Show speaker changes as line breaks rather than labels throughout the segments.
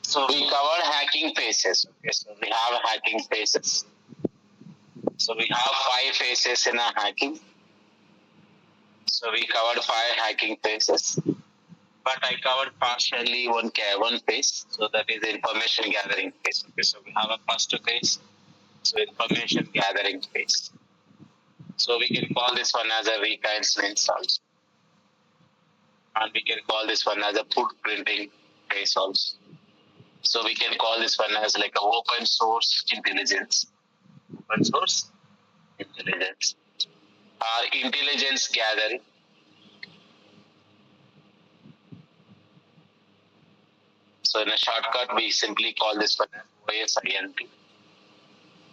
So we covered hacking phases. Okay, so we have hacking phases. So we have 5 phases in a hacking. So we covered 5 hacking phases. But I covered partially one phase. So that is the information gathering phase. Okay, so we have a first phase. So information gathering phase. So we can call this one as a reconnaissance also. And we can call this one as a footprinting phase also. So we can call this one as like a open source intelligence. Open source intelligence. Or intelligence gathering. So in a shortcut, we simply call this one as OSINT.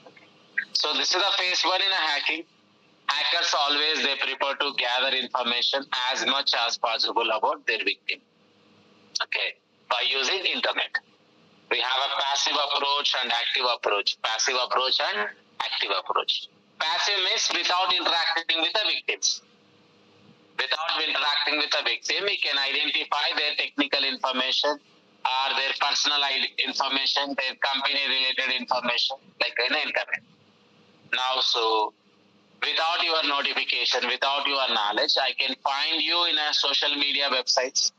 Okay. So this is the phase 1 in a hacking. Hackers always they prefer to gather information as much as possible about their victim. Okay, by using internet. We have a passive approach and active approach. Passive approach and active approach. Passive means without interacting with the victims. Without interacting with the victim, we can identify their technical information or their personal information, their company related information, like in the internet. Now, so without your notification, without your knowledge, I can find you in a social media websites.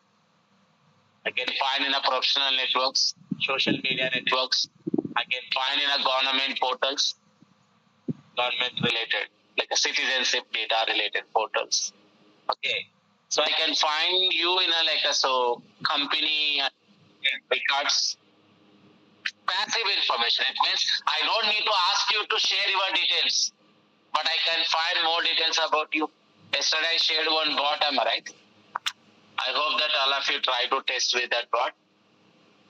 I can find in a professional networks, social media networks. I can find in a government portals, government related, like a citizenship data related portals. Okay. So I can find you in a like a so company records. Passive information. It means I don't need to ask you to share your details, but I can find more details about you. Yesterday I shared one bot, am I right? I hope that all of you try to test with that bot.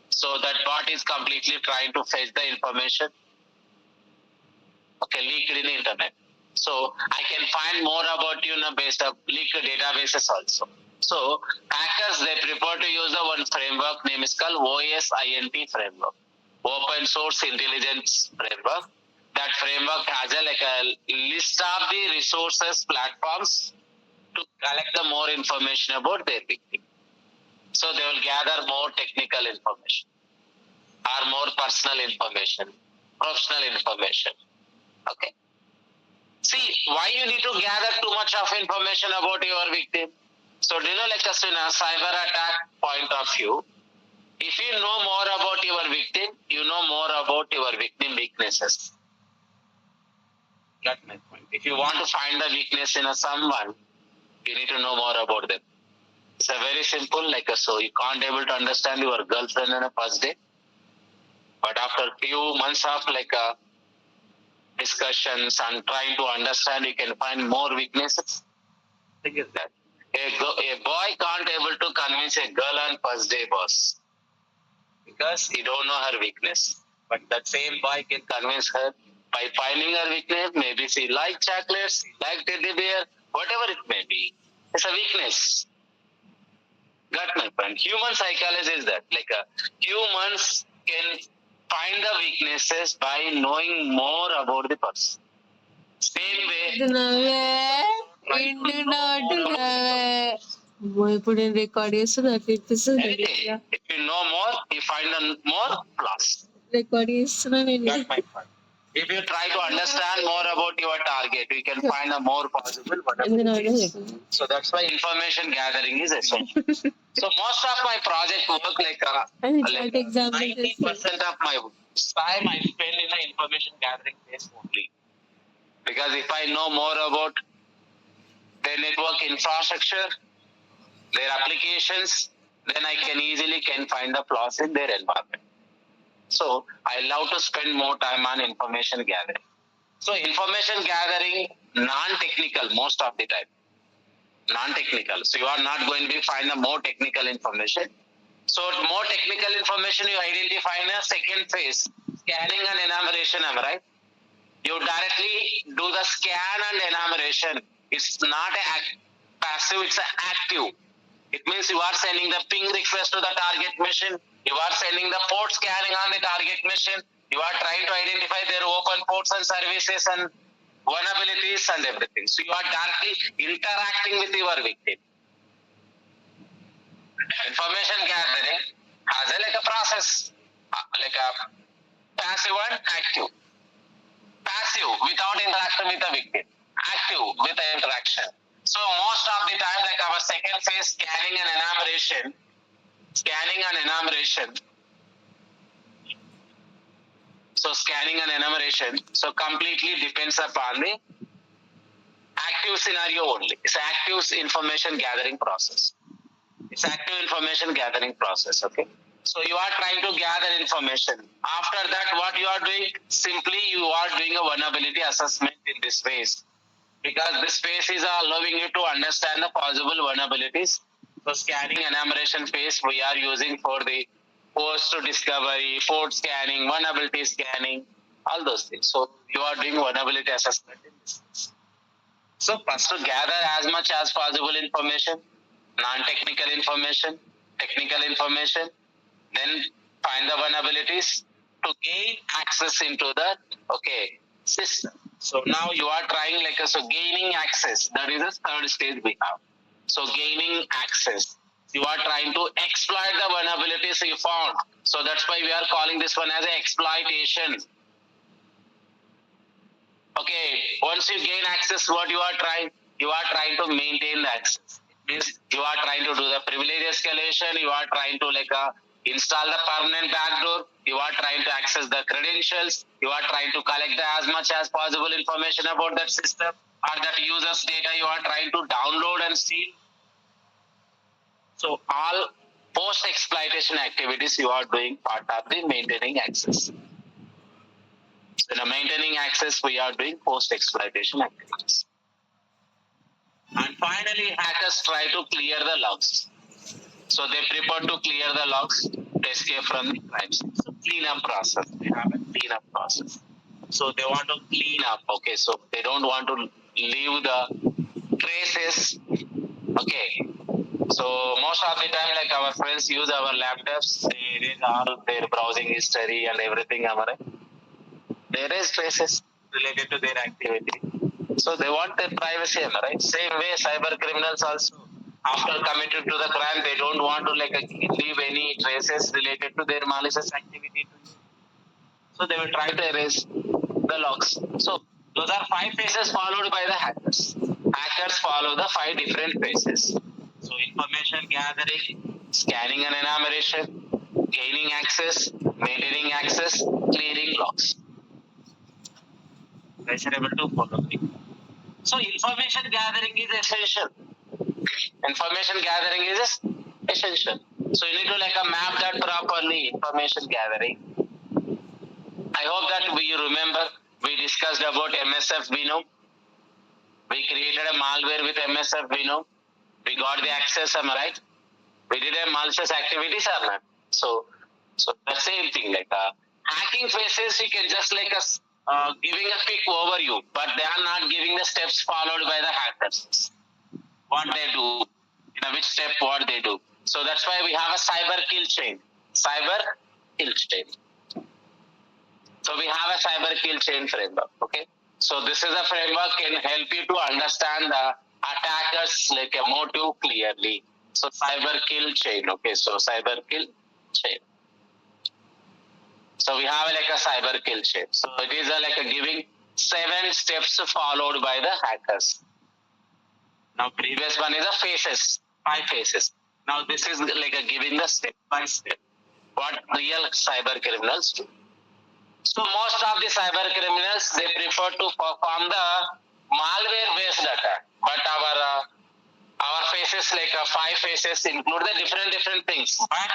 So that bot is completely trying to fetch the information. Okay, leaked in the internet. So I can find more about you in a based of leaked databases also. So hackers they prefer to use the one framework name is called OSINT framework. Open Source Intelligence Framework. That framework has a list of the resources platforms to collect the more information about their victim. So they will gather more technical information or more personal information, professional information. Okay. See, why you need to gather too much of information about your victim? So, do you know, like us in a cyber attack point of view, if you know more about your victim, you know more about your victim weaknesses. Got my point. If you want to find the weakness in someone, you need to know more about them. It's a very simple, like so you can't able to understand your girlfriend in a first day, but after few months of discussions and trying to understand, you can find more weaknesses. Think is that a boy can't able to convince a girl on first day, boss, because he don't know her weakness. But that same boy can convince her by finding her weakness. Maybe she like chocolates, she like teddy bear, whatever it may be. It's a weakness. Got my point. Human psychology is that humans can find the weaknesses by knowing more about the person. Same way.
ఇప్పుడు నేను record చేస్తున్నా అనిపిస్తుంది
If you know more, you find more plus.
Record చేస్తున్నా నేను.
Got my point. If you try to understand more about your target, you can find a more possible whatever. So that's why information gathering is essential. So most of my project work like 90% of my time I spend in the information gathering phase only. Because if I know more about their network infrastructure, their applications, then I can easily find the flaws in their environment. So I love to spend more time on information gathering. So information gathering, non-technical most of the time. Non-technical. So you are not going to find the more technical information. So more technical information you identify in a second phase, scanning and enumeration, am I right? You directly do the scan and enumeration. It's not passive, it's active. It means you are sending the ping request to the target machine. You are sending the port scanning on the target machine. You are trying to identify their open ports and services and vulnerabilities and everything. So you are directly interacting with your victim. Information gathering has a process. like a passive and active. Passive without interaction with the victim. Active with the interaction. So most of the time, like our second phase, scanning and enumeration. Scanning and enumeration. So scanning and enumeration. So completely depends upon the active scenario only. It's active information gathering process. It's active information gathering process. Okay. So you are trying to gather information. After that, what you are doing? Simply you are doing a vulnerability assessment in this phase. Because this phase is allowing you to understand the possible vulnerabilities. So scanning enumeration phase we are using for the post to discovery, port scanning, vulnerability scanning, all those things. So you are doing vulnerability assessment in this phase. So first to gather as much as possible information, non-technical information, technical information, then find the vulnerabilities to gain access into the system. So now you are trying gaining access. That is the third stage we have. So gaining access. You are trying to exploit the vulnerabilities you found. So that's why we are calling this one as an exploitation. Okay, once you gain access, what you are trying? You are trying to maintain the access. It means you are trying to do the privilege escalation. You are trying to install the permanent backdoor. You are trying to access the credentials. You are trying to collect as much as possible information about that system or that user's data. You are trying to download and steal. So all post exploitation activities you are doing part of the maintaining access. In a maintaining access, we are doing post-exploitation activities. And finally, hackers try to clear the logs. So they prefer to clear the logs to escape from the crime scene. So cleanup process. They have a cleanup process. So they want to clean up. Okay, so they don't want to leave the traces. Okay. So most of the time, our friends use our laptops, they erase all their browsing history and everything. There is traces related to their activity. So they want their privacy, right? Same way, cyber criminals also, after committing to the crime, they don't want to leave any traces related to their malicious activity. So they will try to erase the logs. So those are 5 phases followed by the hackers. Hackers follow the 5 different phases. So information gathering, scanning and enumeration, gaining access, maintaining access, clearing logs. Guys are able to follow me. So information gathering is essential. Information gathering is essential. So you need to map that properly. Information gathering. I hope that we remember we discussed about MSF Venom. We created a malware with MSF Venom. We got the access, am I right? We did a malicious activities or not? So the same thing hacking phases. You can just giving a quick overview, but they are not giving the steps followed by the hackers. What they do, which step what they do. So that's why we have a cyber kill chain. Cyber kill chain. So we have a cyber kill chain framework. Okay. So this is a framework can help you to understand the attackers a motive clearly. So cyber kill chain. Okay. So cyber kill chain. So we have a cyber kill chain. So it is a giving 7 steps followed by the hackers. Now previous one is a phases, 5 phases. Now this is giving the step by step what real cyber criminals do. So most of the cyber criminals, they prefer to perform the malware based attack, but our phases 5 phases include the different things, but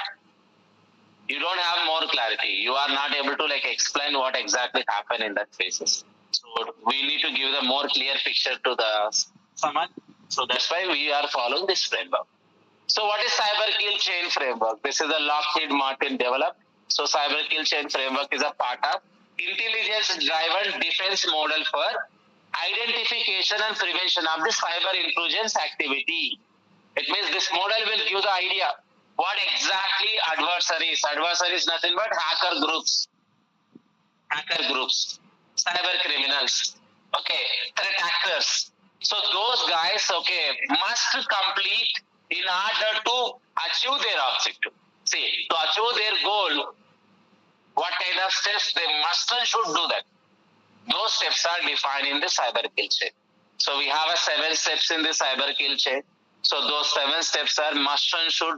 you don't have more clarity. You are not able to explain what exactly happened in that phases. So we need to give the more clear picture to the someone. So that's why we are following this framework. So what is cyber kill chain framework? This is a Lockheed Martin developed. So cyber kill chain framework is a part of intelligence-driven defense model for identification and prevention of the cyber intelligence activity. It means this model will give the idea what exactly adversaries nothing but hacker groups, cyber criminals, threat actors. So those guys, must complete in order to achieve their objective. See, to achieve their goal, what kind of steps they must and should do that. Those steps are defined in the cyber kill chain. So we have a 7 steps in the cyber kill chain. So those 7 steps are must and should,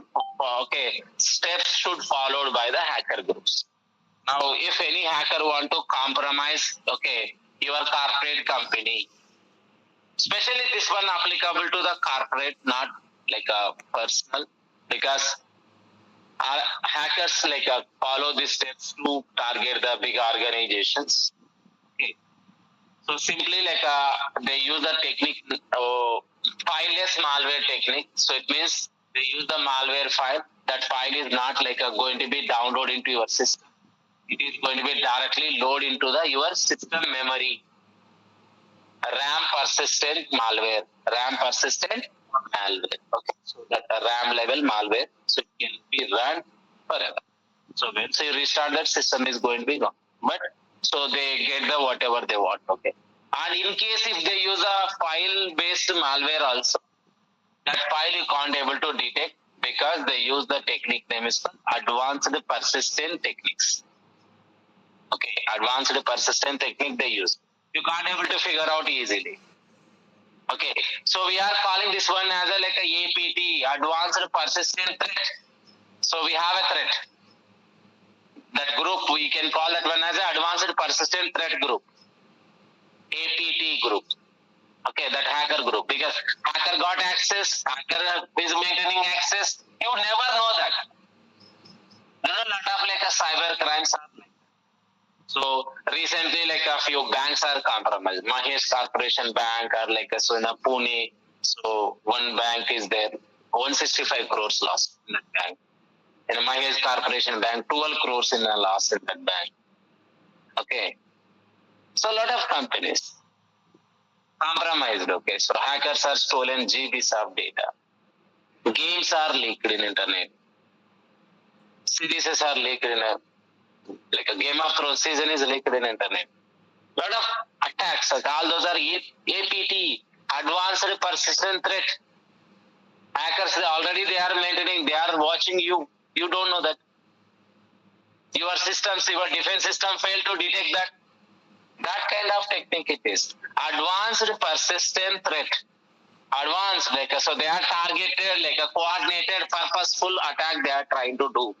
steps should followed by the hacker groups. Now, if any hacker want to compromise, your corporate company, especially this one applicable to the corporate, not like a personal, because our hackers follow these steps to target the big organizations. Okay. So simply they use the technique, fileless malware technique. So it means they use the malware file. That file is not going to be downloaded into your system. It is going to be directly loaded into your system memory. RAM persistent malware. Okay, so that RAM level malware, so it can be run forever. So once you restart that, system is going to be gone. But so they get the whatever they want. Okay, and in case if they use a file-based malware also, that file you can't able to detect because they use the technique name is advanced persistent techniques. Okay, advanced persistent technique they use. You can't able to figure out easily. Okay, so we are calling this one as a APT, advanced persistent threat. So we have a threat. That group we can call that one as an advanced persistent threat group. APT group. Okay, that hacker group, because hacker got access, hacker is maintaining access. You never know that. There are a lot of cyber crimes are like. So recently, a few banks are compromised. Mahesh Corporation Bank or so in Pune. So one bank is there, 165 crores lost in that bank. In Mahesh Corporation Bank, 12 crores in a loss in that bank. Okay. So a lot of companies compromised. Okay. So hackers are stolen GBs of data. Games are leaked in internet. Series are leaked in a Game of Thrones season is leaked in internet. Lot of attacks, all those are APT, advanced persistent threat. Hackers they are maintaining, they are watching you. You don't know that. Your systems, your defense system failed to detect that. That kind of technique it is. Advanced persistent threat. Advanced, so they are targeted, a coordinated, purposeful attack they are trying to do.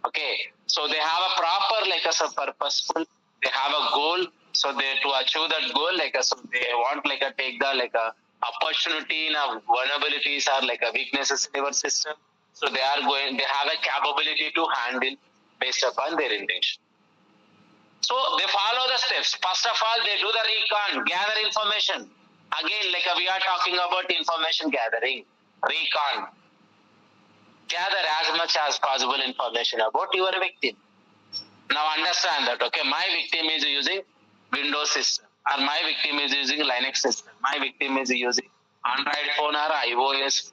Okay, so they have a proper purposeful, they have a goal, so they to achieve that goal so they want take the opportunity in vulnerabilities or weaknesses in your system, so they have a capability to handle based upon their intention. So they follow the steps. First of all, they do the recon, gather information. Again, we are talking about information gathering, recon. Gather as much as possible information about your victim. Now understand that, my victim is using Windows system, or my victim is using Linux system, my victim is using Android phone or iOS.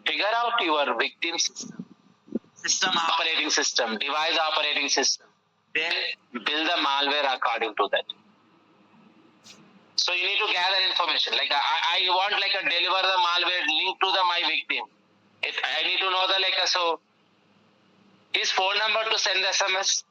Figure out your victim system operating system, device operating system. Then build the malware according to that. So you need to gather information. I want deliver the malware link to my victim. I need to know the so his phone number to send the SMS.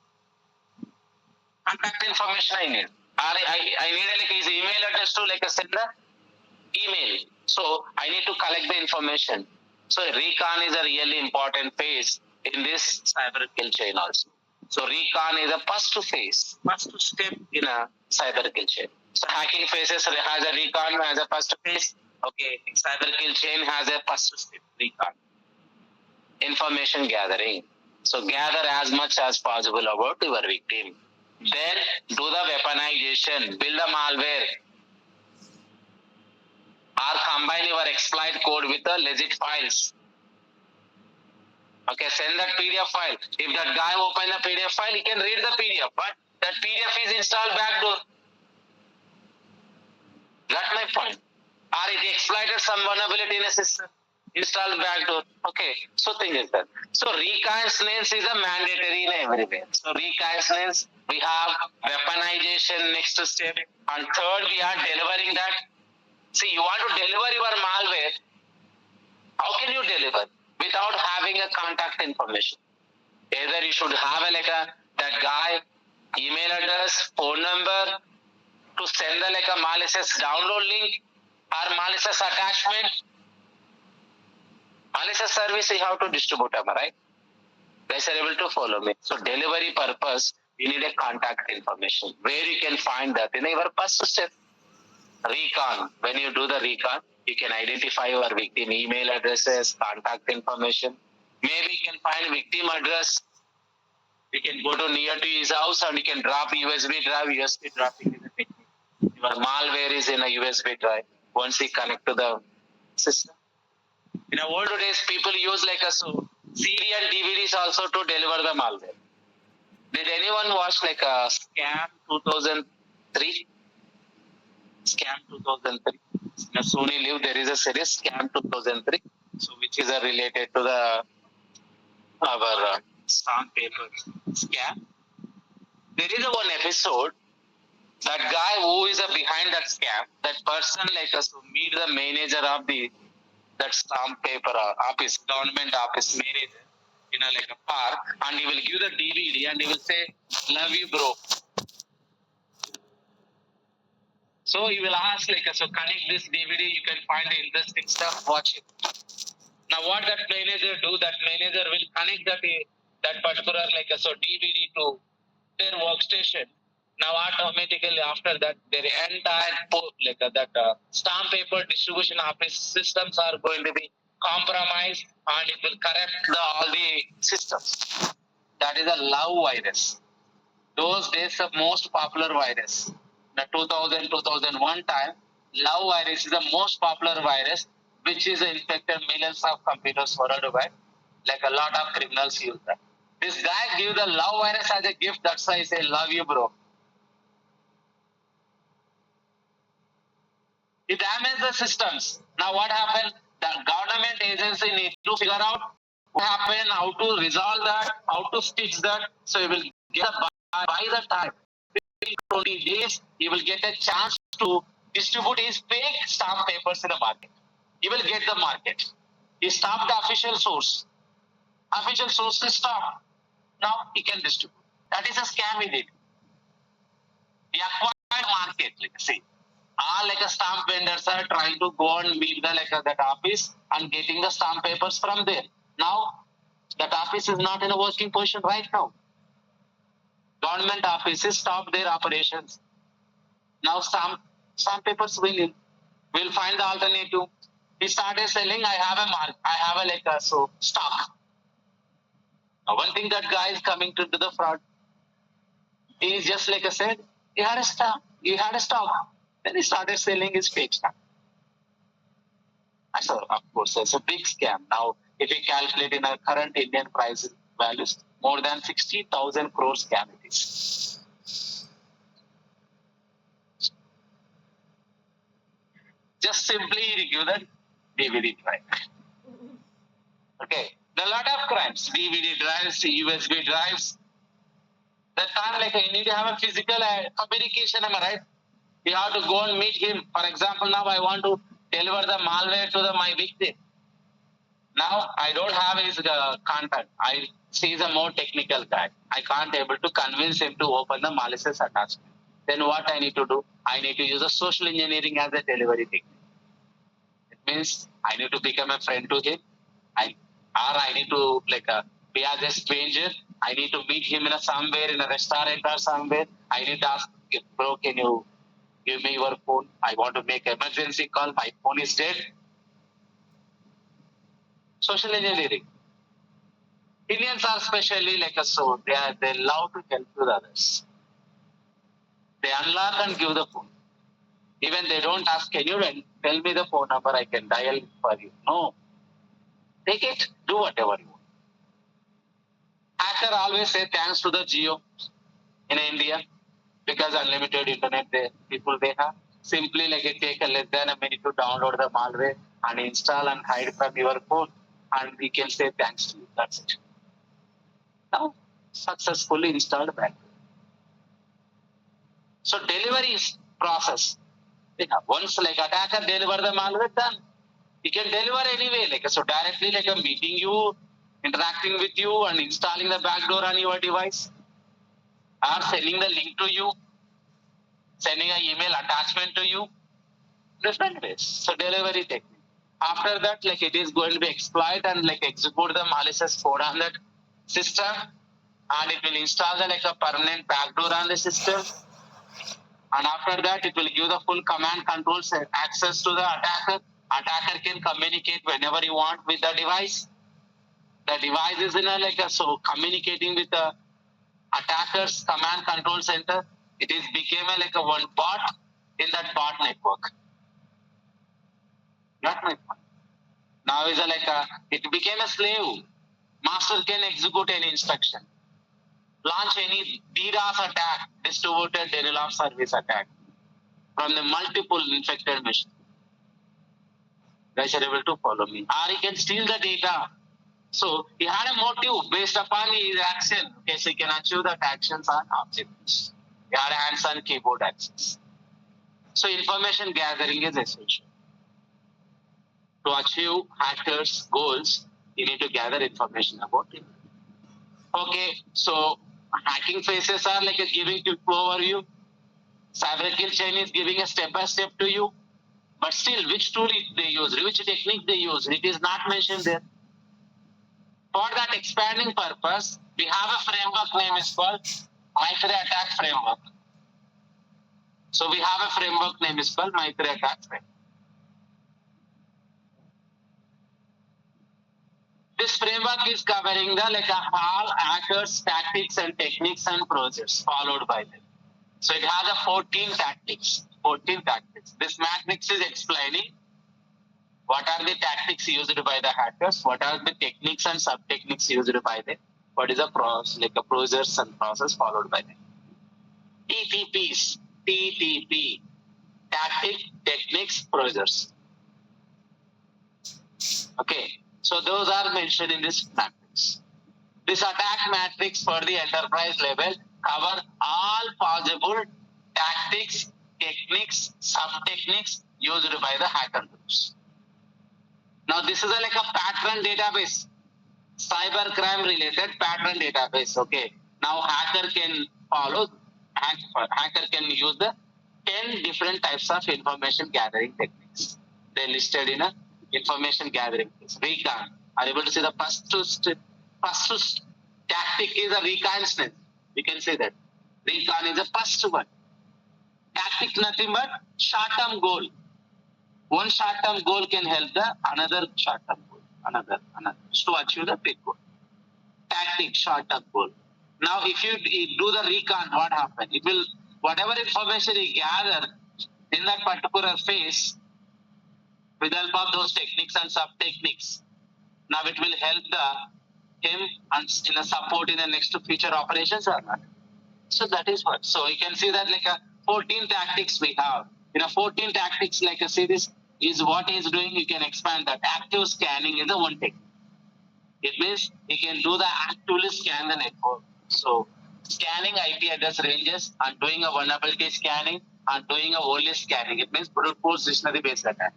Contact information I need. I need his email address to send the email. So I need to collect the information. So recon is a really important phase in this cyber kill chain also. So recon is a first phase, first step in a cyber kill chain. So hacking phases has a recon as a first phase. Okay, cyber kill chain has a first step, recon. Information gathering. So gather as much as possible about your victim. Then do the weaponization, build the malware, or combine your exploit code with the legit files. Okay, send that PDF file. If that guy open the PDF file, he can read the PDF, but that PDF is installed backdoor. That's my point. Or it exploited some vulnerability in a system. Install backdoor. Okay, so thing is that. So reconnaissance is a mandatory in everywhere. So reconnaissance, we have weaponization next step, and third we are delivering that. See, you want to deliver your malware. How can you deliver without having a contact information? Either you should have that that guy, email address, phone number, to send the like a malicious download link or malicious attachment. Malicious service you have to distribute, am I right? Guys are able to follow me. So delivery purpose, you need a contact information. Where you can find that in your first step. Recon. When you do the recon, you can identify your victim email addresses, contact information. Maybe you can find victim address. You can go to near to his house and you can drop USB drive. USB dropping is a technique. Your malware is in a USB drive. Once you connect to the system. In the old days, people use like a CD and DVDs also to deliver the malware. Did anyone watch like a Scam 2003? Scam 2003. In a Sony Live, there is a series Scam 2003, so which is related to the our stamp paper scam. There is a one episode. That guy who is behind that scam, that person like us to meet the manager of that stamp paper office, government office manager in a like a park, and he will give the DVD and he will say, "Love you, bro." So he will ask like, so connect this DVD, you can find the interesting stuff, watch it. Now what that manager do, that manager will connect that particular like so DVD to their workstation. Now automatically after that, their entire stamp paper distribution office systems are going to be compromised and it will corrupt all the systems. That is a love virus. Those days the most popular virus. The 2001 time, love virus is the most popular virus which is infected millions of computers worldwide. Like a lot of criminals use that. This guy give the love virus as a gift. That's why I say love you, bro. It damages the systems. Now what happened? The government agency need to figure out what happened, how to resolve that, how to fix that. So you will get by the time 20 days, he will get a chance to distribute his fake stamp papers in the market. He will get the market. He stopped the official source. Official source is stopped. Now he can distribute. That is a scam he did. He acquired market, like see. All like a stamp vendors are trying to go and meet the that office and getting the stamp papers from there. Now that office is not in a working position right now. Government offices stopped their operations. Now stamp papers will find the alternative. He started selling. I have a stock. Now one thing that guy is coming to the fraud. He is just like I said. He had a stock. Then he started selling his fake stock. So of course it's a big scam. Now if we calculate in our current Indian price values, more than 60,000 crore scam it is. Just simply give that DVD drive. Okay. There are a lot of crimes. DVD drives, USB drives. That time you need to have a physical communication, am I right? You have to go and meet him. For example, now I want to deliver the malware to my victim. Now I don't have his contact. He is a more technical guy. I can't able to convince him to open the malicious attachment. Then what I need to do? I need to use a social engineering as a delivery technique. It means I need to become a friend to him. I need to be as a stranger. I need to meet him somewhere in a restaurant or somewhere. I need to ask, bro, can you give me your phone? I want to make emergency call. My phone is dead. Social engineering. Indians are especially they love to help with others. They unlock and give the phone. Even they don't ask, can you tell me the phone number, I can dial for you. No. Take it, do whatever you want. Hacker always say thanks to the Jio in India because unlimited internet people they have. Simply it take less than a minute to download the malware and install and hide from your phone, and we can say thanks to you. That's it. Now successfully installed back. So delivery process. Once attacker deliver the malware, done. He can deliver anyway. So directly meeting you, interacting with you, and installing the backdoor on your device. or sending the link to you, sending an email attachment to you, different ways. So delivery technique. After that, like it is going to be exploit and like execute the malicious code on that system, and it will install the like a permanent backdoor on the system. And after that, it will give the full command controls and access to the attacker. Attacker can communicate whenever you want with the device. The device is in a like a so communicating with the attacker's command control center. It is became a like a one bot in that bot network. Not network. Now is a like a it became a slave. Master can execute any instruction, launch any DDoS attack, distributed denial of service attack from the multiple infected machines. Guys are able to follow me. Or he can steal the data. So he had a motive based upon his action. Okay, so he can achieve that actions on objectives. He had hands on keyboard access. So information gathering is essential. To achieve hackers' goals, you need to gather information about it. Okay, so hacking phases are like a giving quick overview. Cyber kill chain is giving a step by step to you. But still, which tool they use, which technique they use, it is not mentioned there. For that expanding purpose, we have a framework name is called MITRE ATT&CK framework. So we have a framework name is called MITRE ATT&CK framework. This framework is covering the like all hackers, tactics and techniques and procedures followed by them. So it has a 14 tactics. 14 tactics. This matrix is explaining what are the tactics used by the hackers, what are the techniques and sub-techniques used by them, what is the process, like a procedures and process followed by them. TTPs, TTP, tactic, techniques, procedures. Okay, so those are mentioned in this matrix. This attack matrix for the enterprise level cover all possible tactics, techniques, sub-techniques used by the hacker groups. Now this is like a pattern database, cybercrime related pattern database. Okay. Now hacker can follow, hacker can use the 10 different types of information gathering techniques. They listed in a information gathering. Recon. Are you able to see the first tactic is a reconnaissance. We can say that. Recon is the first one. Tactic nothing but short-term goal. One short-term goal can help the another short-term goal, another to achieve the big goal. Tactic, short-term goal. Now, if you do the recon, what happens? It will whatever information you gather in that particular phase, with the help of those techniques and sub-techniques, now it will help him and in a support in the next future operations or not. So that is what. So you can see that like a 14 tactics we have. In a 14 tactics, like I say, this is what he is doing. You can expand that. Active scanning is the one technique. It means you can do the actively scan the network. So scanning IP address ranges and doing a vulnerability scanning and doing a only scanning. It means brute force dictionary based attack.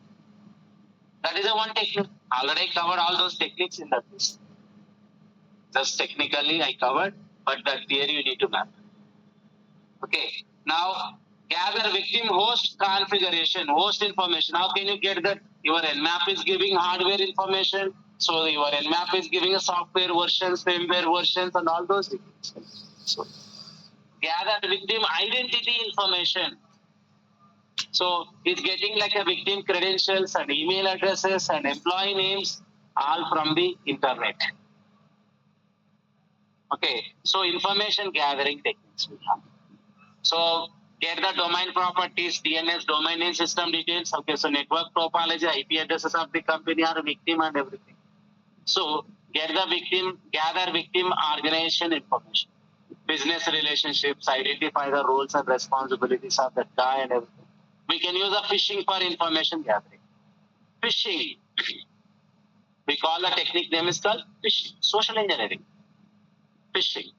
That is the one technique. Already covered all those techniques in that list. Just technically I covered, but the theory you need to map. Okay. Now gather victim host configuration, host information. How can you get that? Your Nmap is giving hardware information. So your Nmap is giving a software versions, firmware versions, and all those things. So gather victim identity information. So it's getting like a victim credentials and email addresses and employee names all from the internet. Okay, so information gathering techniques we have. So get the domain properties, DNS, domain name system details. Okay, so network topology, IP addresses of the company or victim and everything. So get the victim, gather victim organization information, business relationships, identify the roles and responsibilities of that guy and everything. We can use a phishing for information gathering. Phishing. We call the technique name is called phishing, social engineering. Phishing.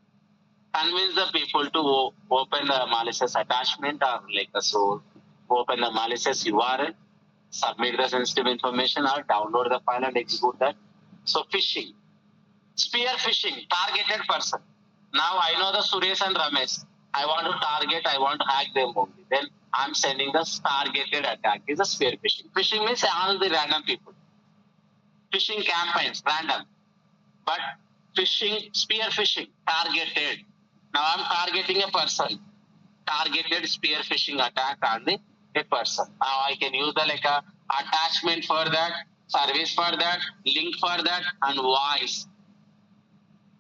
Convince the people to open the malicious attachment or like so open the malicious URL, submit the sensitive information or download the file and execute that. So phishing. Spear phishing, targeted person. Now I know the Suresh and Ramesh. I want to target, I want to hack them only. Then I'm sending the targeted attack. Is a spear phishing. Phishing means all the random people. Phishing campaigns, random. But phishing, spear phishing, targeted. Now I'm targeting a person. Targeted spear phishing attack on the a person. Now I can use the like a attachment for that, service for that, link for that, and voice.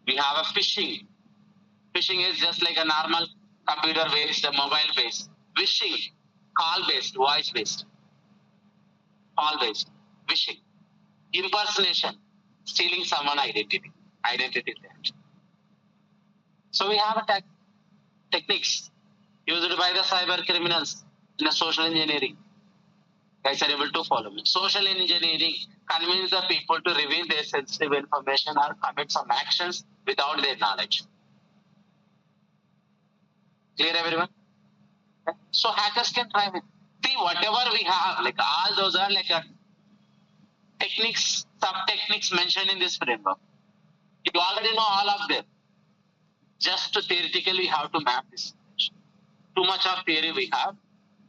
We have a phishing. Phishing is just like a normal computer based, a mobile based. Wishing, call based, voice based, call based. Wishing, impersonation, stealing someone identity theft. So we have a techniques used by the cyber criminals in a social engineering. Guys are able to follow me. Social engineering convince the people to reveal their sensitive information or commit some actions without their knowledge. Clear, everyone? Okay. So hackers can try it. See, whatever we have, like all those are like techniques, sub-techniques mentioned in this framework. You already know all of them. Just theoretically, we have to map this. Too much of theory we have,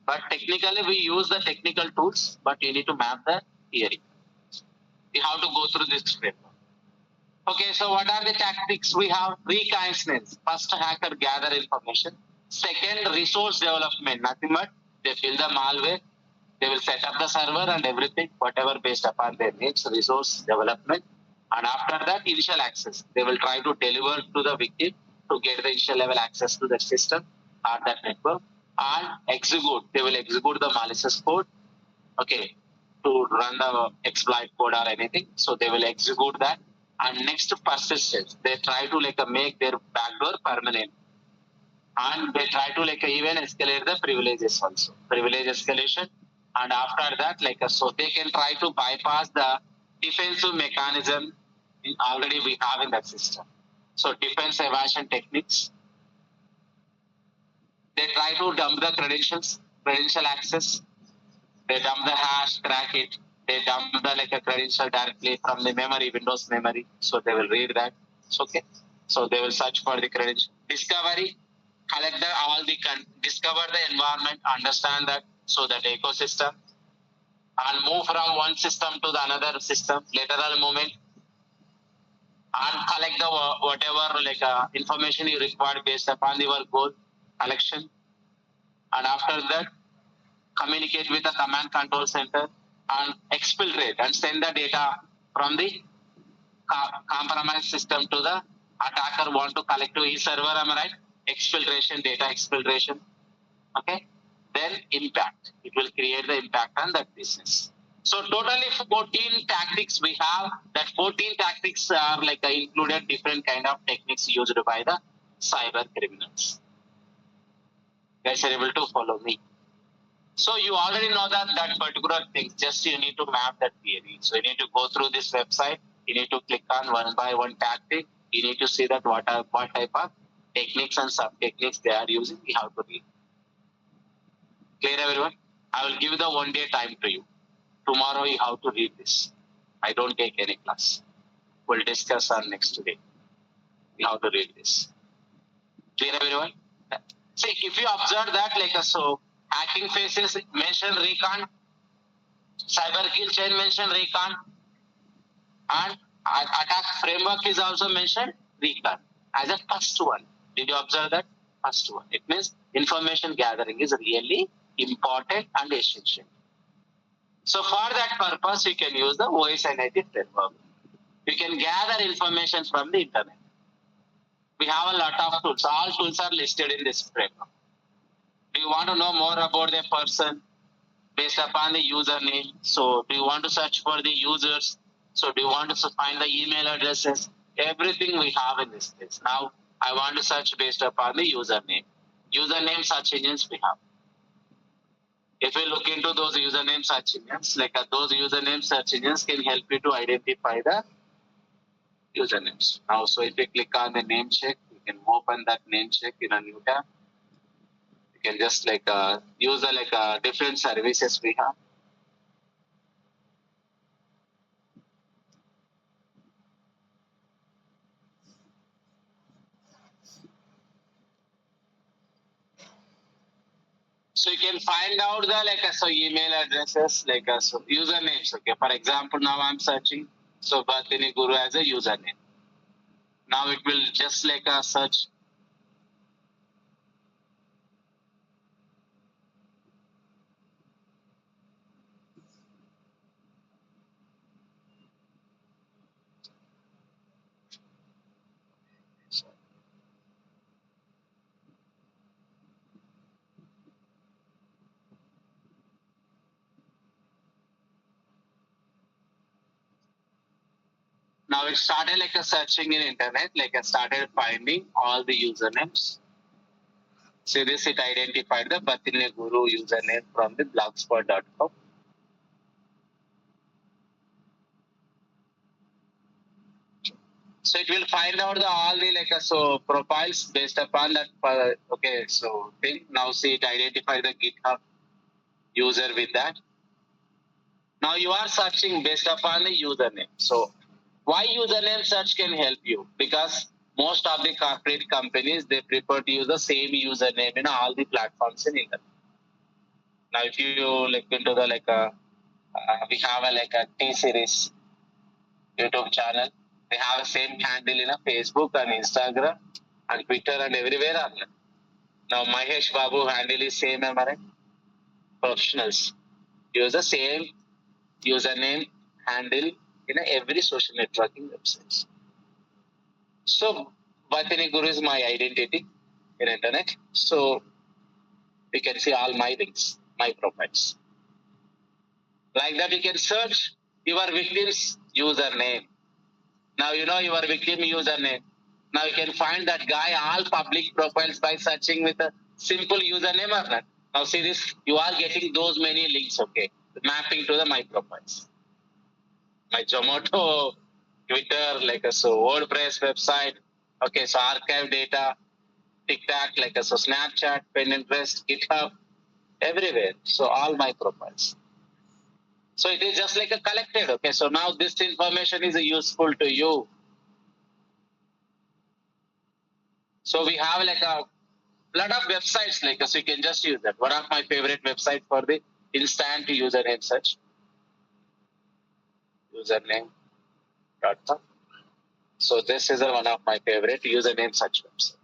but technically we use the technical tools, but you need to map the theory. We have to go through this framework. Okay, so what are the tactics we have? Reconnaissance. First, hacker gather information. Second, resource development. Nothing but they fill the malware, they will set up the server and everything, whatever based upon their needs, resource development. And after that, initial access. They will try to deliver to the victim to get the initial level access to the system or that network. And execute. They will execute the malicious code. Okay, to run the exploit code or anything. So they will execute that. And next persistence, they try to like make their backdoor permanent. And they try to like even escalate the privileges also. Privilege escalation. And after that, like so they can try to bypass the defensive mechanism already we have in that system. So defense evasion techniques. They try to dump the credentials, credential access. They dump the hash, crack it. They dump the like a credential directly from the memory, Windows memory. So they will read that. It's okay. So they will search for the credential. Discovery, collect the all the discover the environment, understand that. So that ecosystem, and move from one system to the another system, lateral movement, and collect the whatever like information you require based upon your goal collection. And after that, communicate with the command control center and exfiltrate and send the data from the compromised system to the attacker want to collect to his server. Am I right? Exfiltration, data exfiltration. Okay. Then impact. It will create the impact on that business. So totally 14 tactics we have. That 14 tactics are like included different kind of techniques used by the cyber criminals. Guys are able to follow me. So you already know that particular thing. Just you need to map that theory. So you need to go through this website. You need to click on one by one tactic. You need to see that what type of techniques and sub techniques they are using. You have to read. Clear, everyone? I will give the 1 day time to you. Tomorrow you have to read this. I don't take any class. We'll discuss on next day. You have to read this. Clear, everyone? See, if you observe that, like so, hacking faces mention recon, cyber kill chain mention recon, and attack framework is also mentioned recon as a first one. Did you observe that? First one. It means information gathering is really important and essential. So for that purpose, you can use the OSINT framework. You can gather information from the internet. We have a lot of tools. All tools are listed in this framework. Do you want to know more about the person based upon the username? So do you want to search for the users? So do you want to find the email addresses? Everything we have in this list. Now I want to search based upon the username. Username search engines we have. If we look into those username search engines, like those username search engines can help you to identify the usernames. Now, so if you click on the name check, you can open that name check in a new tab. You can just like use the like different services we have. So you can find out the email addresses usernames. Okay, for example, now I'm searching so Bhatini Guru as a username. Now it will just search. Now it started searching in internet, I started finding all the usernames. See this, it identified the Bhatini Guru username from the blogspot.com. So it will find out all the profiles based upon that. Okay, so thing. Now see, it identify the GitHub user with that. Now you are searching based upon the username. So why username search can help you? Because most of the corporate companies, they prefer to use the same username in all the platforms in internet. Now if you look into the we have a T series YouTube channel. They have the same handle in a Facebook and Instagram and Twitter and everywhere. Now Mahesh Babu handle is same, am I right? Professionals use the same username handle in every social networking websites. So Bhatini Guru is my identity in internet. So you can see all my links, my profiles. Like that, you can search your victim's username. Now you know your victim username. Now you can find that guy all public profiles by searching with a simple username or not. Now see this, you are getting those many links, okay, mapping to the my profiles. My Zomato, Twitter, WordPress website, okay, so archive data, TikTok, so Snapchat, Pinterest, GitHub, everywhere. So all my profiles. So it is just a collected, okay. So now this information is useful to you. So we have a lot of websites so you can just use that. One of my favorite websites for the instant username search. Username.com. So this is one of my favorite username search websites.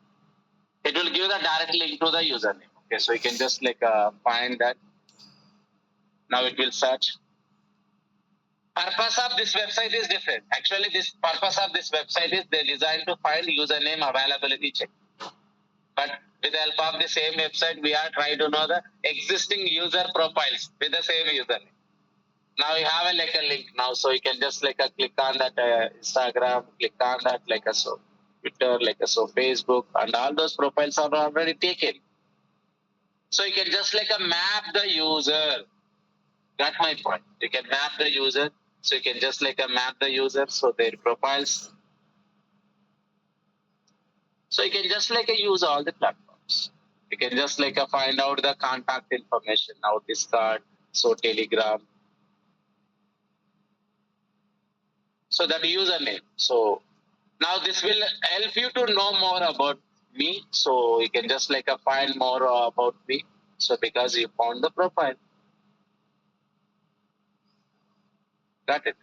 It will give the direct link to the username. Okay, so you can just find that. Now it will search. Purpose of this website is different. Actually, this purpose of this website is they designed to find username availability check. But with the help of the same website, we are trying to know the existing user profiles with the same username. Now you have a link now, so you can just click on that Instagram, click on that so Twitter, so Facebook, and all those profiles are already taken. So you can just map the user. Got my point. You can map the user. So you can just map the user, so their profiles. So you can just use all the platforms. You can just find out the contact information. Now Discord, so Telegram. So that username. So now this will help you to know more about me. So you can just find more about me. So because you found the profile. Got it.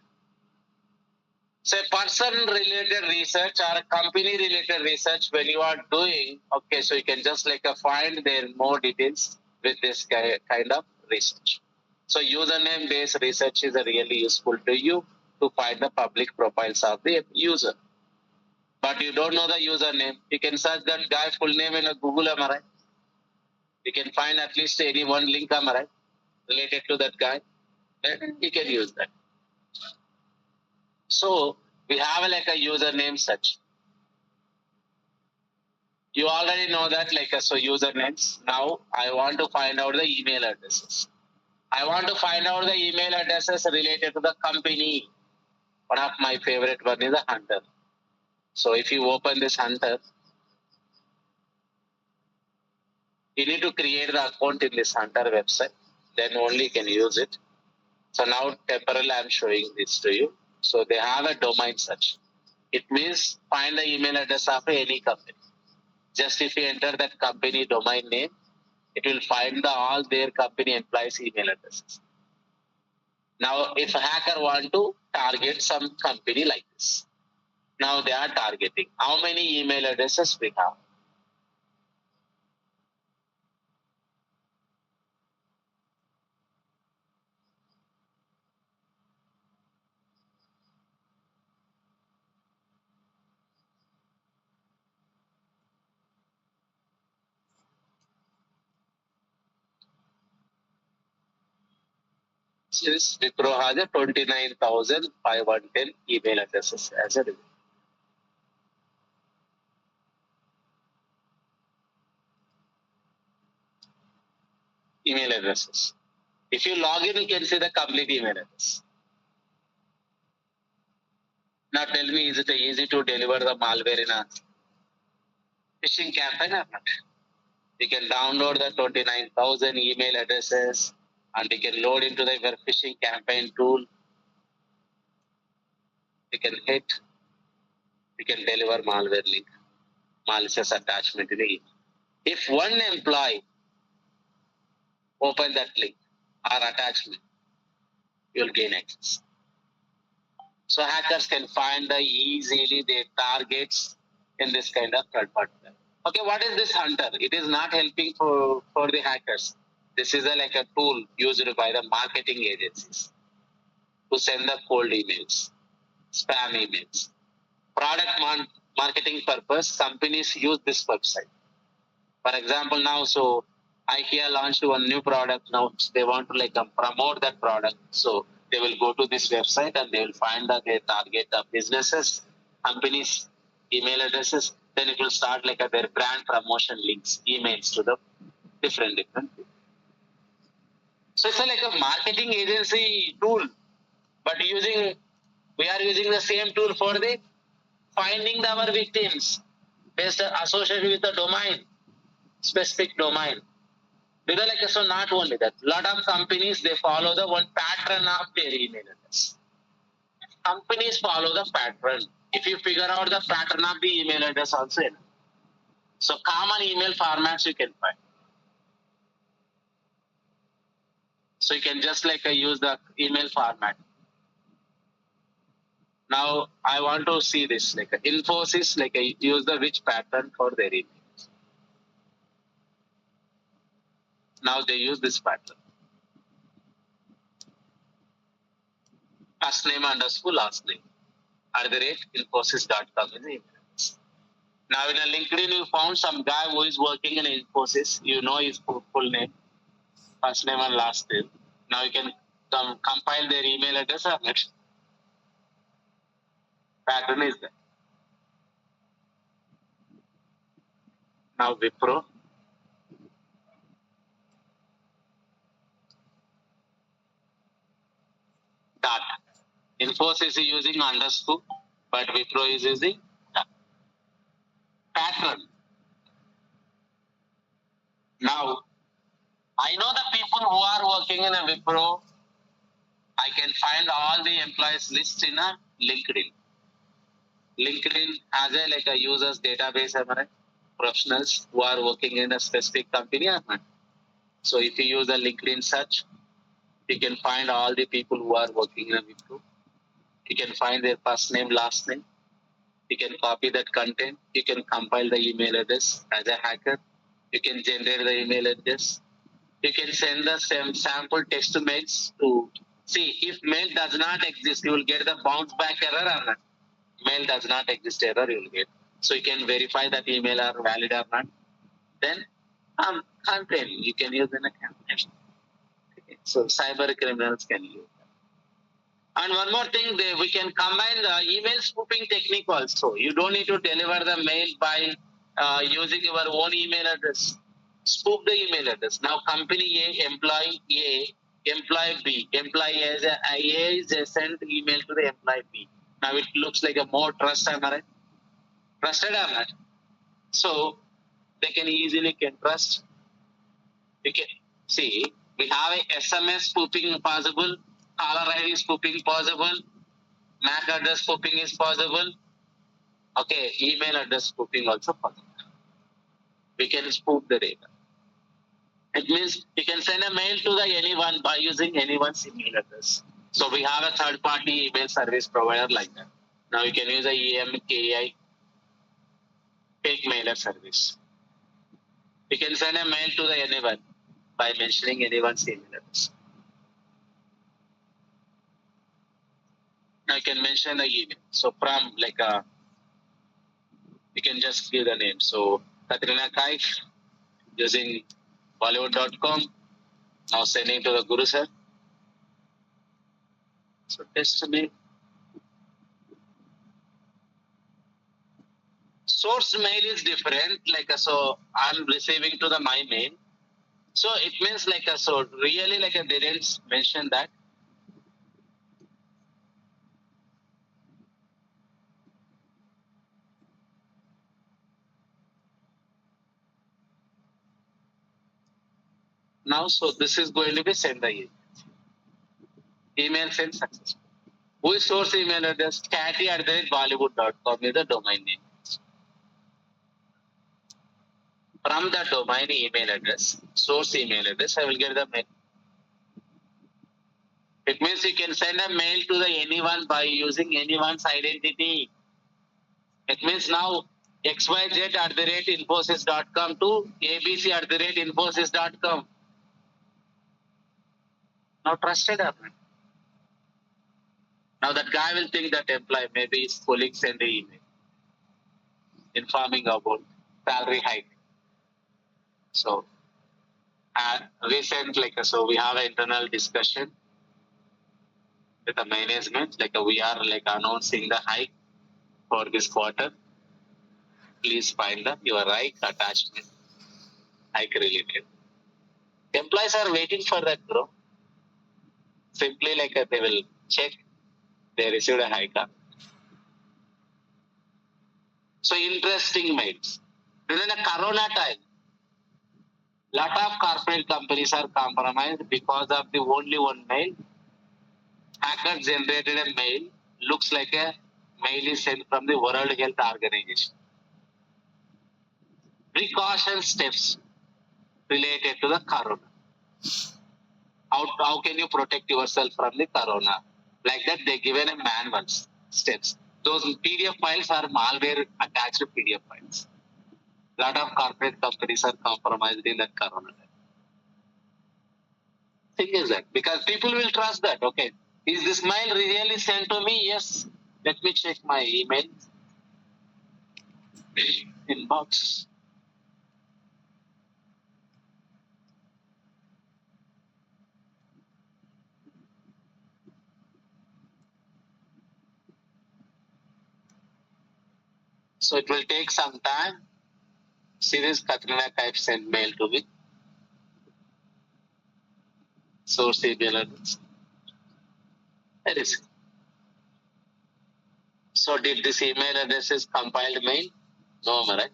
So person related research or company related research when you are doing, okay, so you can just find their more details with this kind of research. So username based research is really useful to you to find the public profiles of the user. But you don't know the username, you can search that guy full name in a Google, am I right? You can find at least any one link, am I right, related to that guy. And you can use that. So we have a username search. You already know that so usernames. Now I want to find out the email addresses. I want to find out the email addresses related to the company. One of my favorite one is the Hunter. So if you open this Hunter, you need to create the account in this Hunter website. Then only you can use it. So now temporarily I'm showing this to you. So they have a domain search. It means find the email address of any company. Just if you enter that company domain name, It will find all their company employees' email addresses. Now, if a hacker want to target some company like this, now they are targeting. How many email addresses we have? Since Wipro has a 29,510 email addresses as a result. Email addresses. If you log in, you can see the complete email address. Now tell me, is it easy to deliver the malware in a phishing campaign or not? You can download the 29,000 email addresses and you can load into the your phishing campaign tool. You can hit, you can deliver malware link, malicious attachment in it. If one employee open that link or attachment, you will gain access. So hackers can find the easily their targets in this kind of third party. Okay, what is this hunter? It is not helping for the hackers. This is like a tool used by the marketing agencies to send the cold emails, spam emails. Marketing purpose, companies use this website. For example, now, so IKEA launched one new product. Now they want to promote that product. So they will go to this website and they will find that they target the businesses, companies, email addresses. Then it will start their brand promotion links, emails to the different people. So it's like a marketing agency tool, but we are using the same tool for the finding our victims based associated with the domain, specific domain. So not only that, lot of companies they follow the one pattern of their email address. Companies follow the pattern. If you figure out the pattern of the email address also, so common email formats you can find. So you can just use the email format. Now I want to see this Infosys use the which pattern for their email. Now they use this pattern. First name underscore last name @infosys.com is the email address. Now in a LinkedIn you found some guy who is working in Infosys. You know his full name, first name and last name. Now you can compile their email address or not. Pattern is there. Now Wipro. Dot. Infosys is using underscore, but Wipro is using dot. Pattern. Now I know the people who are working in a Wipro. I can find all the employees list in a LinkedIn. LinkedIn has a users database, professionals who are working in a specific company. So if you use a LinkedIn search, you can find all the people who are working in a Wipro. You can find their first name, last name. You can copy that content. You can compile the email address as a hacker. You can generate the email address. You can send the same sample text mails to see if mail does not exist, you will get the bounce back error or not. Mail does not exist error, you will get. So you can verify that email are valid or not. Then campaign you can use in a campaign. Okay. So cyber criminals can use. And one more thing, we can combine the email spoofing technique also. You don't need to deliver the mail by using your own email address. Spoof the email address. Now, company A, employee B. Employee A is sent email to the employee B. Now, it looks like a more trusted, am I right? Trusted or not? So, they can easily trust. We can see, we have a SMS spoofing possible, caller ID spoofing possible, MAC address spoofing is possible. Okay, email address spoofing also possible. We can spoof the data. It means you can send a mail to the anyone by using anyone's email address. So we have a third party email service provider like that. Now you can use a EMKI fake mailer service. You can send a mail to the anyone by mentioning anyone's email address. Now you can mention the email. So from like you can just give the name. So Katrina Kaif using Bollywood.com. Now sending to the Guru sir. So test mail. Source mail is different. Like so I'm receiving to the my mail. So it means like so really like they didn't mention that. Now so this is going to be sent the email. Email sent successful. Who is source email address? Catty@bollywood.com is the domain name. From the domain email address, source email address, I will get the mail. It means you can send a mail to the anyone by using anyone's identity. It means now xyz@infosys.com to abc@infosys.com. Now trusted or not? Now that guy will think that employee maybe his colleague sent the email informing about salary hike. So recent like so we have an internal discussion with the management like we are like announcing the hike for this quarter. Please find your hike attachment hike related. Employees are waiting for that, bro. Simply like they will check they received a hike. So interesting mails. During the corona time, lot of corporate companies are compromised because of the only one mail. Hacker generated a mail, looks like a mail is sent from the World Health Organization. Precaution steps related to the corona. How can you protect yourself from the corona? Like that, they given a manual steps. Those PDF files are malware attached PDF files. Lot of corporate companies are compromised in that corona. Thing is that because people will trust that. Okay, is this mail really sent to me? Yes. Let me check my email inbox. So it will take some time. See this Katrina type sent mail to me. Source email address. That is. So did this email address is compiled mail? No, right?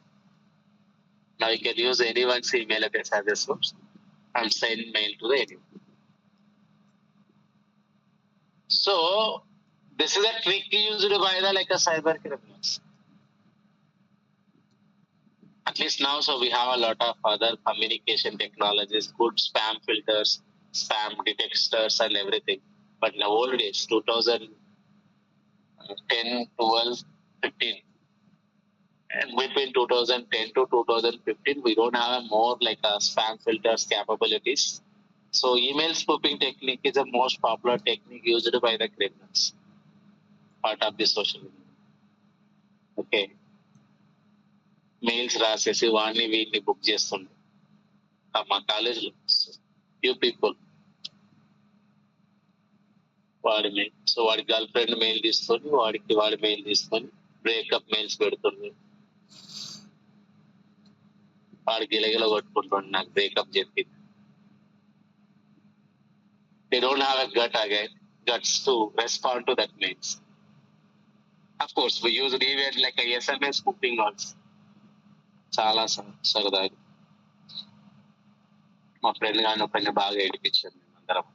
Now you can use anyone's email address as a source and send mail to the anyone. So this is a trick used by the like a cyber criminals. At least now, so we have a lot of other communication technologies, good spam filters, spam detectors, and everything. But in the old days, 2010, 12, 15, and between 2010 to 2015, we don't have a more like a spam filters capabilities. So email spoofing technique is the most popular technique used by the criminals, part of the social media. Okay. Mails రాసేసి వాడిని వీటిని book చేస్తుండే మా కాలేజ్లో few people వాడి mail so వాడి girl friend mail తీసుకొని వాడి మెయిల్ తీసుకొని బ్రేకప్ మెయిల్స్ పెడుతుంది వాడి గిలగిల కొట్టుకుంటుండే నాకు బ్రేకప్ చెప్పింది they don't have a guts to respond to that mails of course we use event like SMS booking also చాలా సరదాగా మా ఫ్రెండ్ కానీ ఒకరిని బాగా ఏడిపించాను మేము అందరం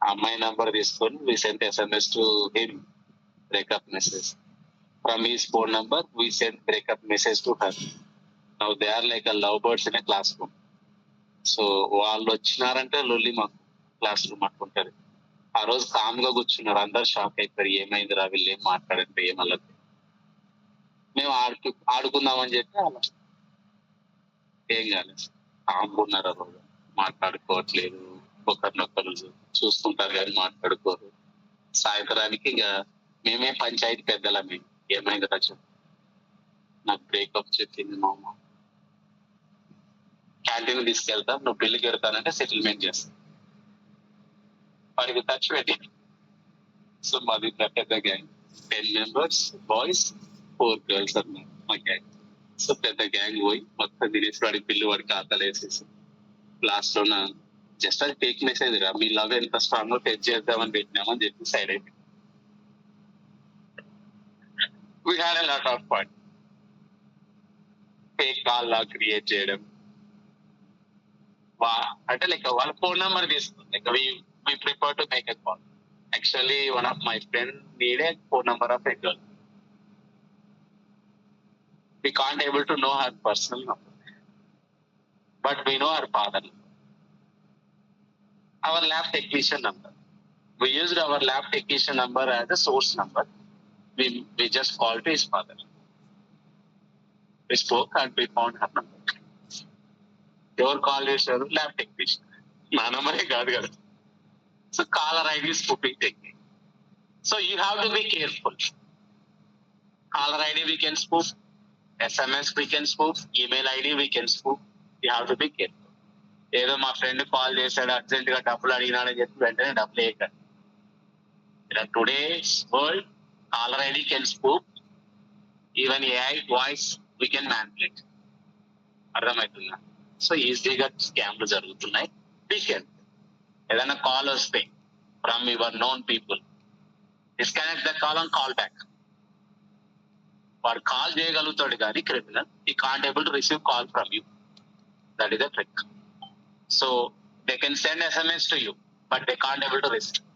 ఆ అమ్మాయి నంబర్ తీసుకొని we sent SMS to him breakup message from his phone number we sent breakup message to her now they are like love birds in a classroom so వాళ్ళు వచ్చినారంటే లొల్లి మాకు క్లాస్ రూమ్ అట్లుంటది. ఆ రోజు com గా కూర్చున్నారు, అందరు షాక్ అయిపోయారు, ఏమైందిరా వీళ్ళు ఏం మాట్లాడంటే ఏమల్లదు. మేము ఆడుకుందామని చెప్పి అలా ఏం కాలేదు, కామ్ ఉన్నారు. ఆ రోజు మాట్లాడుకోవట్లేదు, ఒకరినొకరు చూసుకుంటారు కానీ మాట్లాడుకోరు. సాయంత్రానికి ఇక మేమే పంచాయతీ పెద్దలమే, ఏమైంది రచన నాకు బ్రేకప్ చెప్పింది మా అమ్మ, క్యాంటీన్ తీసుకెళ్తాం, నువ్వు బిల్లు కడతానంటే సెటిల్మెంట్ చేస్తాం, వారికి ఖర్చు పెట్టి. సో మాది పెద్ద గ్యాంగ్, 10 members బాయ్స్, 4 girls అన్నమాట మా గ్యాంగ్. సో పెద్ద గ్యాంగ్ పోయి మొత్తం తినేసి వాడి బిల్లు వాడి ఖాతాలు వేసేసి లాస్ట్ లోన జస్ట్ అది ఫేక్ మెసేజ్ రా, మీ లవ్ ఎంత స్ట్రాంగ్ టెస్ట్ చేద్దామని పెట్టినామని చెప్పి సైడ్ అయిపోయింది. We had a lot of fun. Fake call law create చేయడం, అంటే లైక్ వాళ్ళ ఫోన్ నెంబర్ తీసుకుంది, like we prefer to make a call. Actually, one of my friend needed phone number of a girl. We can't able to know her personal number, but we know her father number. Our lab technician number. We used our lab technician number as a source number. We just called to his father. We spoke and we found her number. ఎవరు call చేశారు? Lab technician. నా నంబరే కాదు కదా. So caller ID spoofing technique. So you have to be careful. Caller ID we can spoof, SMS we can spoof, email ID we can spoof. You have to be careful. ఏదో మా friend call చేశాడు, urgent గా డబ్బులు అడిగినాడని చెప్పి వెంటనే డబ్బులు వేయకండి. Today's world caller ID can spoof, even AI voice we can manipulate. అర్థమవుతుందా? సో ఈజీగా స్కామ్లు జరుగుతున్నాయి. వీకెండ్ ఏదైనా కాల్ వస్తే from your known people, disconnect the call and call back. వాడు కాల్ చేయగలుగుతాడు కానీ క్రిమినల్, ఈ can't able to receive call from you. That is the trick. So they can send SMS to you, but they can't able to receive.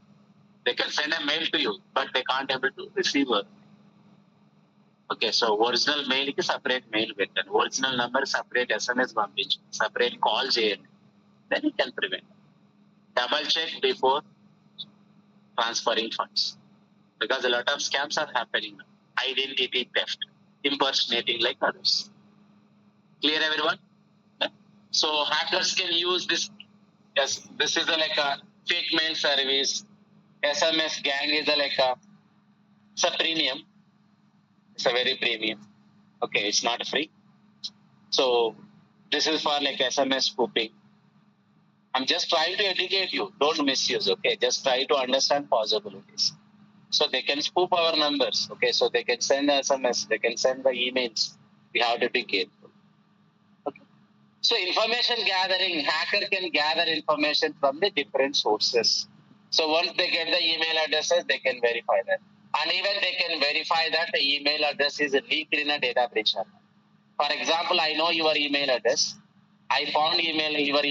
They can send a mail to you, but they can't able to receive. Okay, so original mail కి separate mail పెట్టండి, original number separate SMS పంపించండి, separate call చేయండి. Then you can prevent. Double check before transferring funds, because a lot of scams are happening now. Identity theft, impersonating like others. Clear everyone? So hackers can use this. Yes, this is like a fake mail service. SMS gang is like a, it's a premium. It's a very premium. Okay, it's not free. So this is for like SMS spoofing. I'm just trying to educate you. Don't misuse. Okay, just try to understand possibilities. So they can spoof our numbers. Okay, so they can send SMS, they can send the emails. We have to be careful. Okay. So information gathering, hacker can gather information from the different sources. So once they get the email addresses, they can verify that. And even they can verify that the email address is leaked in a data breach. For example, I know your email address. I found your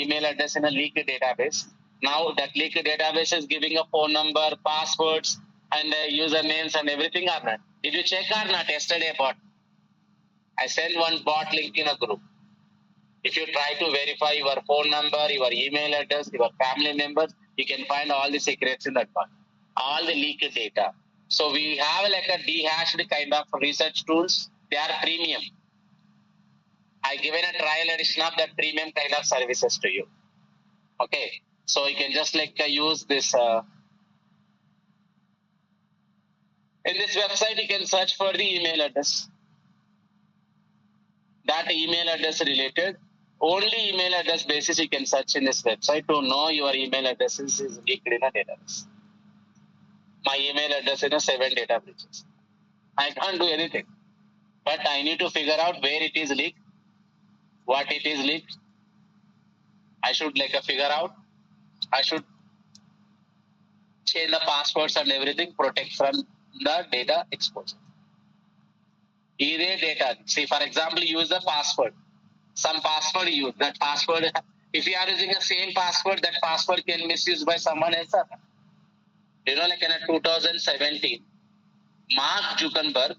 email address in a leaked database. Now that leaked database is giving a phone number, passwords, and usernames and everything or not? Did you check or not yesterday bot? I sent one bot link in a group. If you try to verify your phone number, your email address, your family members, you can find all the secrets in that bot, all the leaked data. So we have like a dehashed kind of research tools. They are premium. I given a trial edition of that premium kind of services to you. Okay, so you can just like use this. In this website, you can search for the email address. That email address related, only email address basis you can search in this website to know your email address is leaked in a database. My email address in a 7 data breaches. I can't do anything, but I need to figure out where it is leaked, what it is leaked. I should like figure out. I should change the passwords and everything, protect from the data exposure. Either data. See, for example, use the password. Some password you use. That password, if you are using the same password, that password can misuse by someone else. You know, like in a 2017, Mark Zuckerberg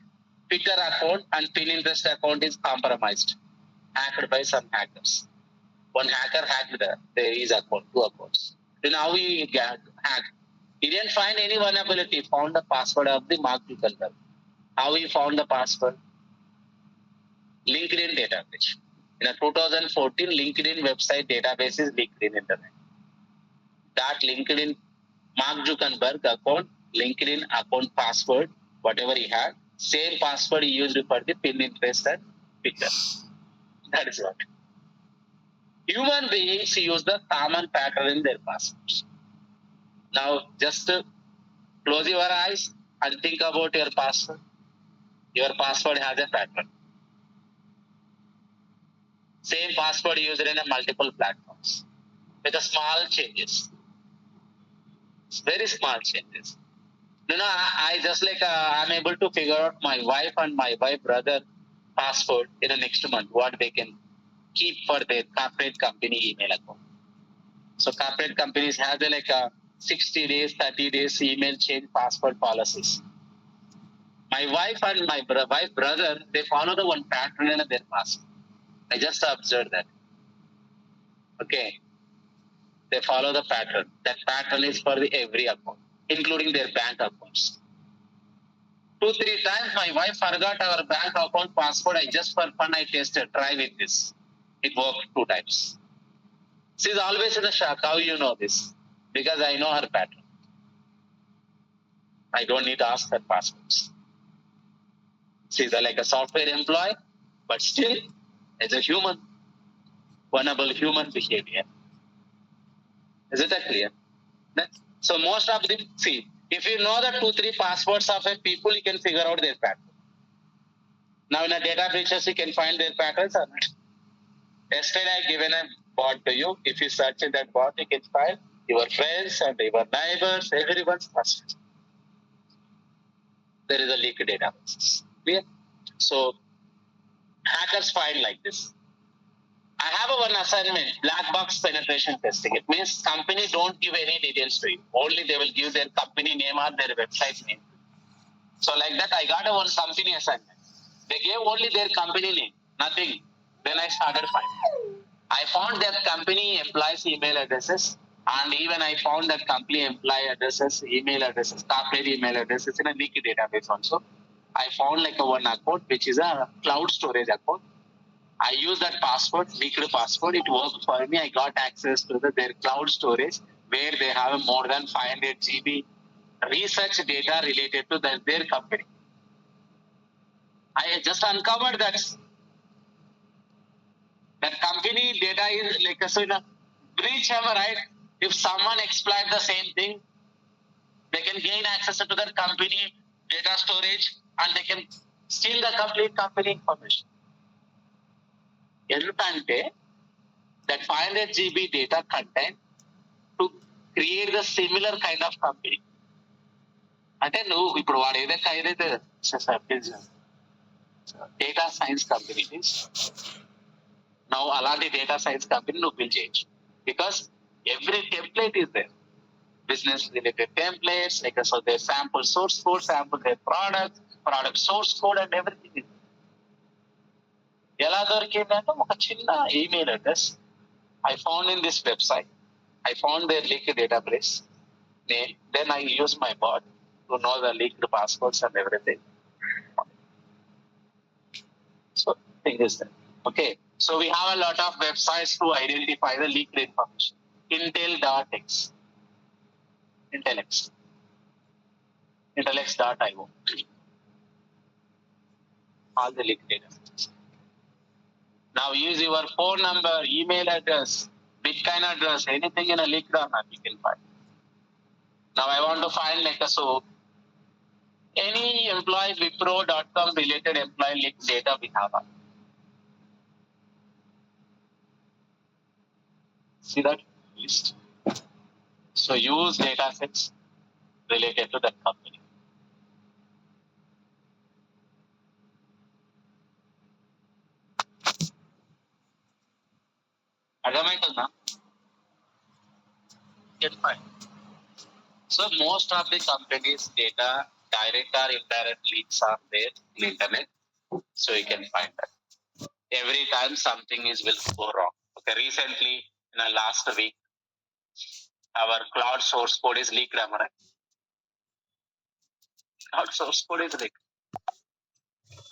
Twitter account and Pinterest account is compromised, hacked by some hackers. one hacker hacked his account, 2 accounts. Then how he hacked? He didn't find any vulnerability. Found the password of the Mark Zuckerberg. How he found the password? LinkedIn database. In a 2014 LinkedIn website database is LinkedIn Internet. That LinkedIn Mark Zuckerberg account, LinkedIn account password, whatever he had, same password he used for the pin interest and picture. That is what. Human beings use the common pattern in their passwords. Now, just close your eyes and think about your password. Your password has a pattern. Same password used in a multiple platforms with a small changes. Very small changes. I just like I'm able to figure out my wife and my wife brother password in the next month, what they can keep for their corporate company email account. So corporate companies have like a 60 days, 30 days email change password policies. My wife and my wife brother, they follow the one pattern in their password. I just observed that. Okay. They follow the pattern. That pattern is for the every account, including their bank accounts. 2-3 times my wife forgot our bank account password. I just for fun I tested. Try with this. It worked 2 times. She's always in the shock. How you know this? Because I know her pattern. I don't need to ask her passwords. She's like a software employee, but still, as a human, vulnerable human behavior. Is it clear? So most of them, see, if you know the 2-3 passwords of a people, you can figure out their pattern. Now in a data breaches, you can find their patterns or not. Yesterday I given a bot to you. If you search in that bot, you can find your friends and your neighbors, everyone's password. There is a leaked database. Clear? So hackers find like this. I have one assignment, black box penetration testing. It means company don't give any details to you. Only they will give their company name or their website name. So like that, I got one company assignment. They gave only their company name, nothing. Then I started finding. I found their company employees' email addresses, and even I found that company employee addresses, email addresses, corporate email addresses in a leaky database also. I found like a one account, which is a cloud storage account. I use that password, leaked password. It worked for me. I got access to their cloud storage where they have more than 500 GB research data related to their company. I just uncovered that company data is like a sort of breach, right? If someone exploits the same thing, they can gain access to their company data storage and they can steal the complete company information. ఎందుకంటే that 500 GB data content to create the similar kind of company. అంటే నువ్వు ఇప్పుడు వాడు ఏదైతే data science company నువ్వు అలాంటి data science company నువ్వు build చేయొచ్చు because every template is there business related templates, like so their sample source code, sample their product source code and everything is ఎలా దొరికిందంటే ఒక చిన్న email address I found in this website. I found their leaked database name. Then I used my bot to know the leaked passwords and everything. So thing is that. Okay. So we have a lot of websites to identify the leaked information. Intel.x. Intelex.io. All the leaked data. Now use your phone number, email address, Bitcoin address, anything in a leaked or not, you can find. Now I want to find like so any employee Wipro.com related employee leaked data we have. See that list. So use data sets related to that company. అర్థమవుతుందా? So most of the companies' data, direct or indirect leaks are there in internet. So you can find that. Every time something will go wrong. Okay, recently, in the last week, our cloud source code is leaked, am I right? Cloud source code is leaked.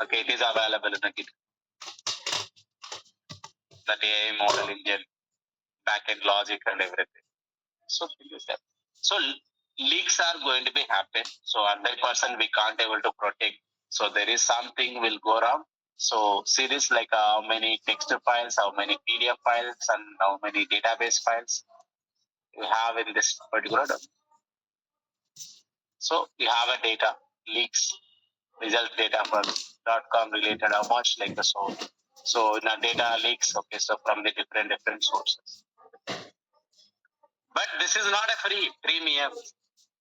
Okay, it is available in the Git. That AI model engine, backend logic and everything. So, so leaks are going to be happen. So 100% we can't able to protect. So there is something will go wrong. So see this like how many text files, how many PDF files, and how many database files you have in this particular document. So you have a data leaks, result data for .com related, how much like the source. So in a data leaks, okay, so from the different sources. But this is not a free premium.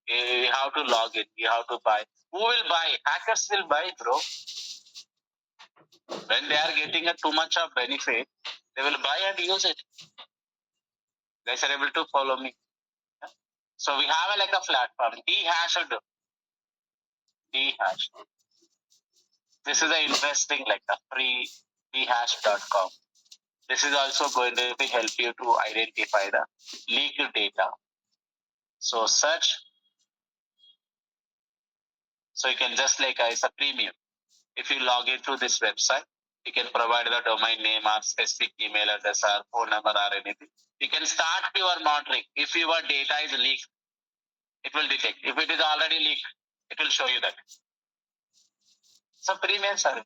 You have to log in, you have to buy. Who will buy? Hackers will buy, bro. When they are getting a too much of benefit, they will buy and use it. Guys are able to follow me. So we have like a platform, Dhash. This is a investing like a free dhash.com. This is also going to be help you to identify the leaked data. So search. So you can just like it's a premium. If you log into this website, you can provide the domain name or specific email address or phone number or anything. You can start your monitoring. If your data is leaked, it will detect. If it is already leaked, it will show you that. So premium service.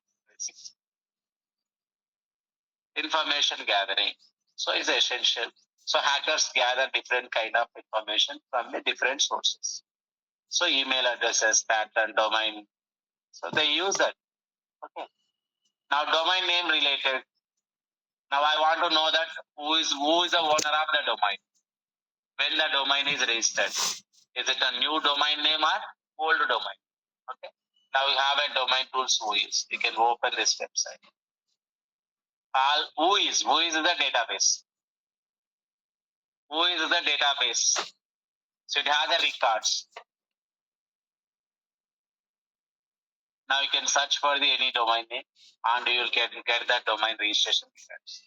Information gathering. So it's essential. So hackers gather different kind of information from the different sources. So email addresses, pattern, domain. So they use that. Okay. Now domain name related. Now I want to know that who is the owner of the domain. When the domain is registered. Is it a new domain name or old domain? Okay. Now we have a domain tools WHOIS. You can open this website. WHOIS the database. Who is the database? So it has the records. Now you can search for the any domain name and you will get that domain registration records.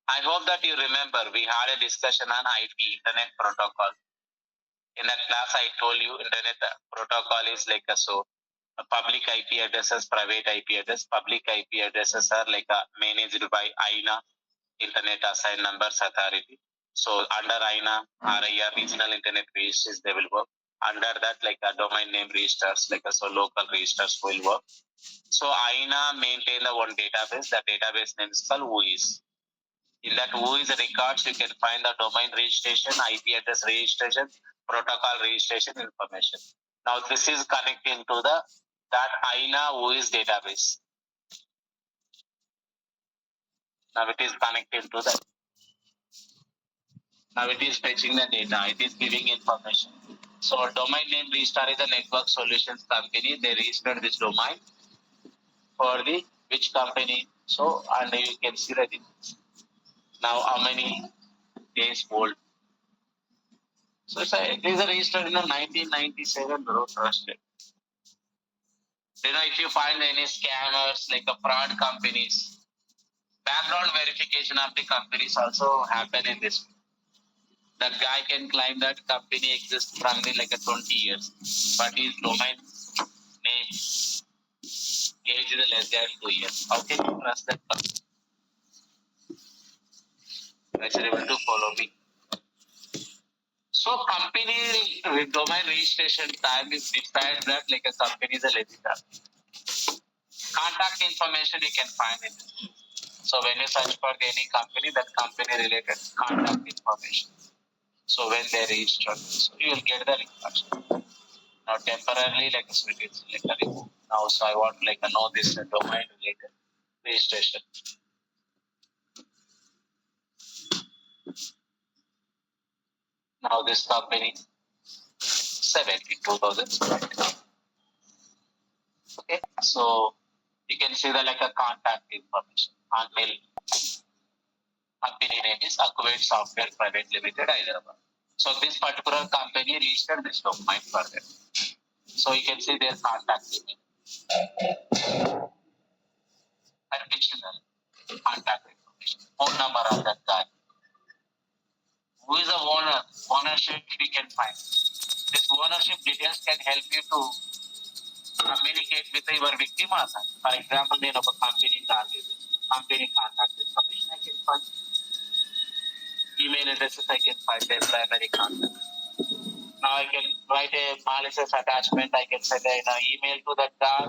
I hope that you remember we had a discussion on IP, Internet Protocol. In that class, I told you Internet Protocol is like a public IP addresses, private IP address. Public IP addresses are like managed by INA, Internet Assigned Numbers Authority. So under INA, RIR, Regional Internet Registries, they will work. Under that, like a domain name registers, like so local registers will work. So INA maintain the one database. The database name is called WHOIS. In that WHOIS records, you can find the domain registration, IP address registration, protocol registration information. Now this is connecting to that INA WHOIS database. Now it is connected to that. Now it is fetching the data. It is giving information. So domain name registrar is a network solutions company. They registered this domain for the which company. So and you can see that now how many days old. So it is registered in the 1997, bro. Trusted. If you find any scammers like a fraud companies, background verification of the companies also happen in this. That guy can claim that company exists from the like a 20 years, but his domain name age is less than 2 years. How can you trust that person? Guys are able to follow me. So company with domain registration time is decided that like a company is a legitimate. Contact information you can find it. So when you search for any company, that company related contact information. So when they register, so you will get the record. Now temporarily like so it is like a remove. Now so I want like know this domain related registration. Now this company 2017. Okay, so you can see the like a contact information. Until company name is Accurate Software Private Limited, Hyderabad. So this particular company registered this domain for them. So you can see their contact information. Additional contact information. information, phone number of that guy. Who is the owner? Ownership we can find. This ownership details can help you to communicate with your victim also. For example, నేను ఒక company target company contact information I can find. Email addresses I can find their primary contact. Now I can write a malicious attachment. I can send an email to that guy,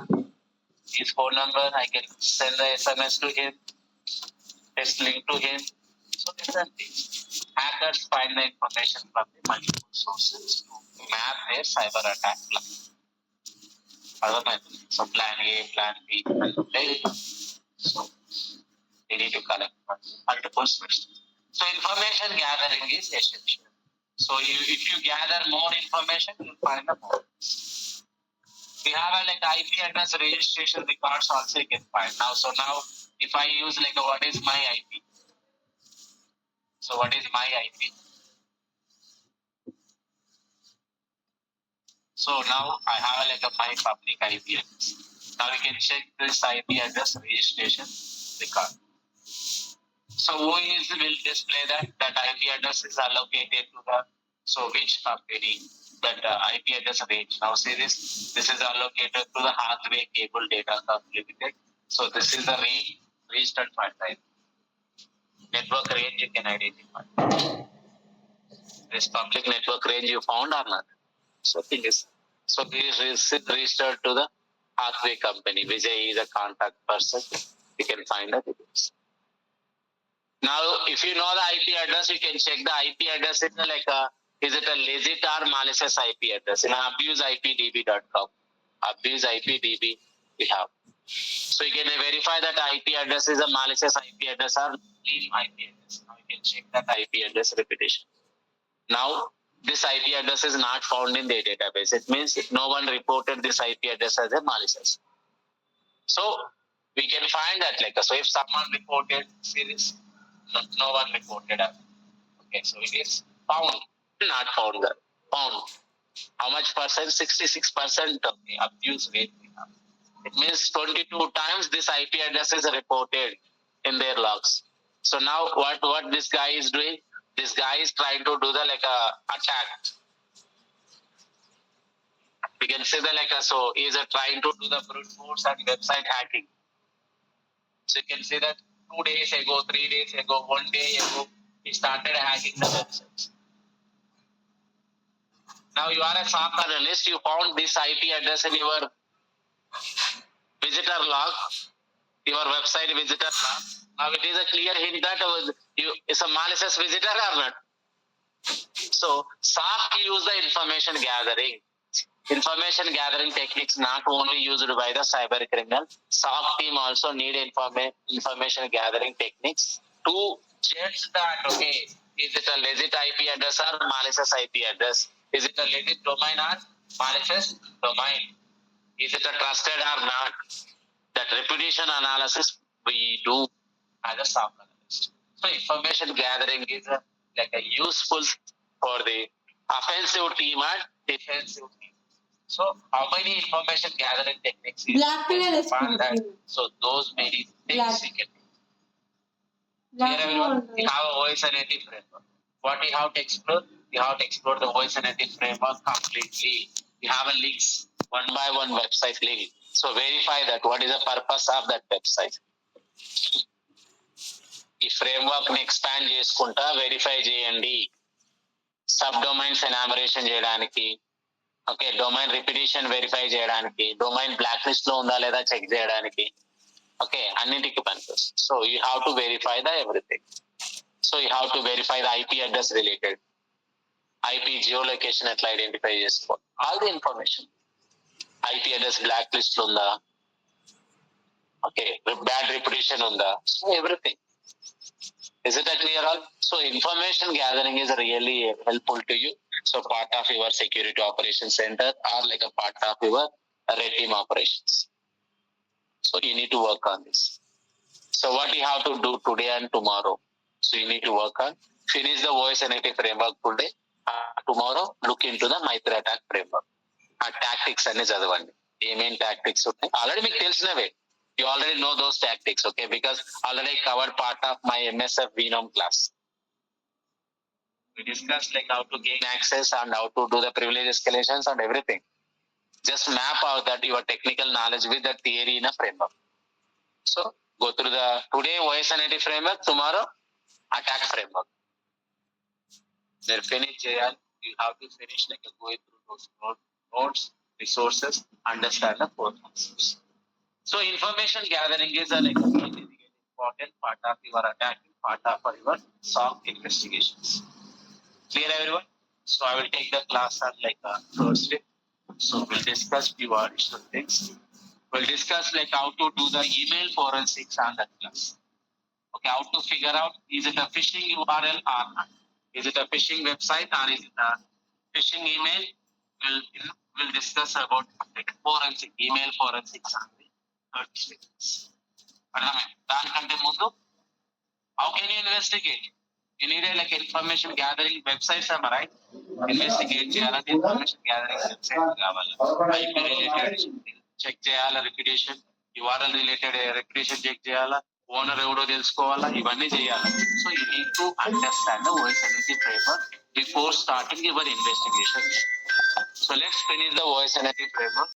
his phone number. I can send the SMS to him, test link to him. So different things. Hackers find the information from the multiple sources to map their cyber attack plan. Other methods. So plan A, plan B, and so they need to collect multiple sources. So information gathering is essential. So if you gather more information, you'll find the more. We have like IP address registration records also you can find now. So now if I use like what is my IP? So what is my IP? So now I have like a my public IP address. Now we can check this IP address registration record. So who will display that IP address is allocated to the which company that IP address range. Now see this is allocated to the Hathway Cable Data Company Limited. So this is the range registered file type. Network range you can identify. This public network range you found or not? So thing is, so this is registered to the Hathway company. Vijay is a contact person. You can find the details. Now, if you know the IP address, you can check the IP address is like is it a legit or malicious IP address? In abuseipdb.com, abuseipdb we have. So you can verify that IP address is a malicious IP address or clean IP address. Now you can check that IP address repetition. Now, this IP address is not found in the database. It means no one reported this IP address as a malicious. So we can find that like so if someone reported, see this. No one reported up. Okay, so it is found, not found. Found. How much percent? 66% of the abuse rate we have. It means 22 times this IP address is reported in their logs. So now what this guy is doing? This guy is trying to do the like a attack. We can say that like so he is trying to do the brute force and website hacking. So you can see that 2 days ago, 3 days ago, 1 day ago, he started hacking the websites. Now you are a SOC analyst, you found this IP address in your visitor log, your website visitor log. Now it is a clear hint that you is a malicious visitor or not. So SOC use the information gathering. Information gathering techniques not only used by the cyber criminal, SOC team also need information gathering techniques to judge that okay, is it a legit IP address or malicious IP address? Is it a legit domain or malicious domain? Is it a trusted or not? That reputation analysis we do as a SOC analyst. So information gathering is like a useful for the offensive team and defensive team. So how many information gathering techniques is that? So those many things you can do. Here everyone, we have a voice analytic framework. What we have to explore? We have to explore the voice analytic framework completely. We have a links, one by one website link. So verify that what is the purpose of that website. ఈ framework ని expand చేసుకుంటా verify చేయండి. Sub domains enumeration చేయడానికి, okay domain reputation verify చేయడానికి, domain blacklist లో ఉందా లేదా check చేయడానికి, ఓకే అన్నింటికి పనికొస్తుంది. So you have to verify the everything. So you have to verify the IP address related, IP geolocation ఎట్లా identify చేసుకోవాలి, all the information. IP address blacklist లో ఉందా, ఓకే బ్యాడ్ రిపిటేషన్ ఉందా, so everything. Is it clear all? So information gathering is really helpful to you. So part of your security operations center or like a part of your red team operations. So you need to work on this. So what you have to do today and tomorrow? So you need to work on, finish the voice analytic framework today. Tomorrow look into the MITRE ATT&CK framework. Tactics and is other one. Main tactics already మీకు తెలిసినవే. You already know those tactics, okay? Because already I covered part of my MSF Venome class. We discussed like how to gain access and how to do the privilege escalations and everything. Just map out that your technical knowledge with the theory in a framework. So go through the today OSNIT framework, tomorrow attack framework. They're finished, JL. You have to finish like going through those notes, resources, understand the core concepts. So information gathering is a like really important part of your attacking part of your SOC investigations. Clear everyone? So I will take the class on like Thursday. So we'll discuss few additional things. We'll discuss like how to do the email forensics on that class. Okay, how to figure out is it a phishing URL or not? Is it a phishing website or is it a phishing email? We'll discuss about like forensic email forensics on the third stages. దానికంటే ముందు how can you investigate? You need a like information gathering websites, am I right? Investigate చేయాలంటే information gathering website కావాలి. IP related check చేయాలా, reputation, URL related reputation check చేయాలా, owner ఎవడో తెలుసుకోవాలా, ఇవన్నీ చేయాలి. So you need to understand the OSNT framework before starting your investigation. So let's finish the OSNT framework.